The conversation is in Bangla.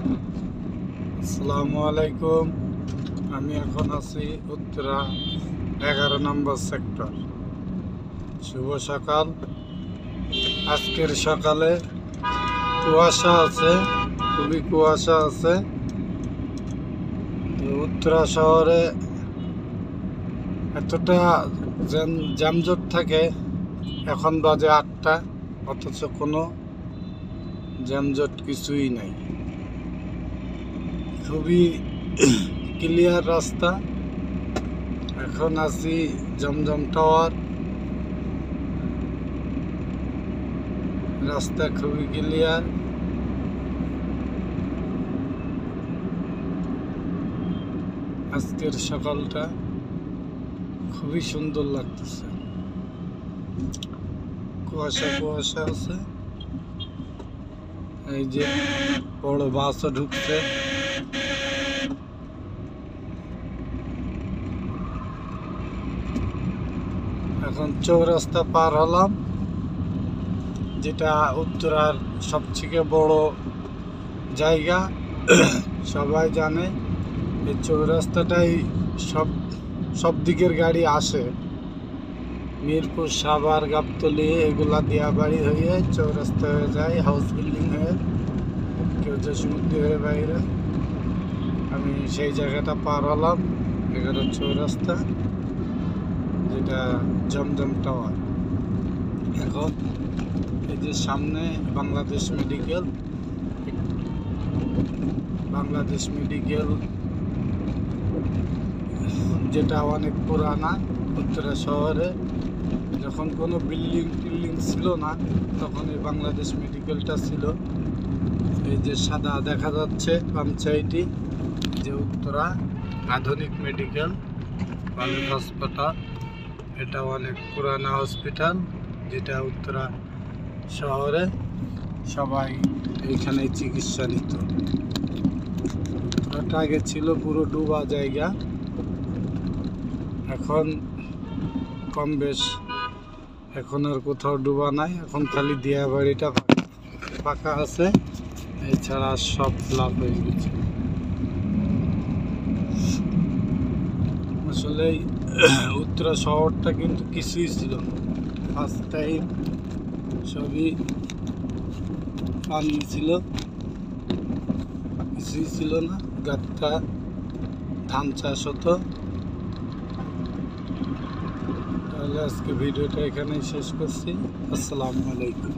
আসসালামু আলাইকুম। আমি এখন আছি উত্তরা 11 নম্বর সেক্টর। শুভ সকাল। আজকের সকালে কুয়াশা আছে, খুবই কুয়াশা আছে। উত্তরা শহরে এতটা যানজট থাকে। এখন বাজে 8টা, অথচ কোনো যানজট কিছুই নাই। খুবই ক্লিয়ার রাস্তা। এখন আছি জমজম টাওয়ার। রাস্তা খুবই ক্লিয়ার। আজকের সকালটা খুবই সুন্দর লাগতেছে। কুয়াশা কুয়াশা আছে। এই যে বড় বাসও ঢুকছে। এখন চৌরাস্তা পার হলাম, যেটা উত্তরার সবথেকে বড় জায়গা। সবাই জানে এই চৌরাস্তাটাই সব দিকের গাড়ি আসে। মিরপুর, সাভার, গাবতলী এগুলা দিয়াবাড়ি হয়ে চৌরাস্তা হয়ে যায়, হাউস বিল্ডিং হয়ে কেউ জসমুদ্দি হয়ে বাইরে। আমি সেই জায়গাটা পার হলাম, 11 চৌরাস্তা, যেটা জমজম টাওয়ার। এখন এই যে সামনে বাংলাদেশ মেডিকেল, যেটা অনেক পুরানা। উত্তরা শহরে যখন কোনো বিল্ডিং ছিল না, তখন এই বাংলাদেশ মেডিকেলটা ছিল। এই যে সাদা দেখা যাচ্ছে পঞ্চায়েতটি, যে উত্তরা আধুনিক মেডিকেল কলেজ হাসপাতাল। এটা অনেক পুরানা হসপিটাল, যেটা উত্তরা শহরে সবাই এইখানে চিকিৎসা নিত। উত্তরাটা আগে ছিল পুরো ডুবা জায়গা, এখন কম বেশ এখন আর কোথাও ডুবা নাই। এখন খালি দিয়াবাড়িটা ফাঁকা আছে, এছাড়া সব ফ্লাপ হয়ে গেছে। আসলে উত্তরা শহরটা কিন্তু কিছুই ছিল না। ফার্স্ট টাইম সবই পানি ছিল, কিছুই ছিল না। গাত্তা ধান চাষ হতো। তাহলে আজকে ভিডিওটা এখানেই শেষ করছি। আসসালামু আলাইকুম।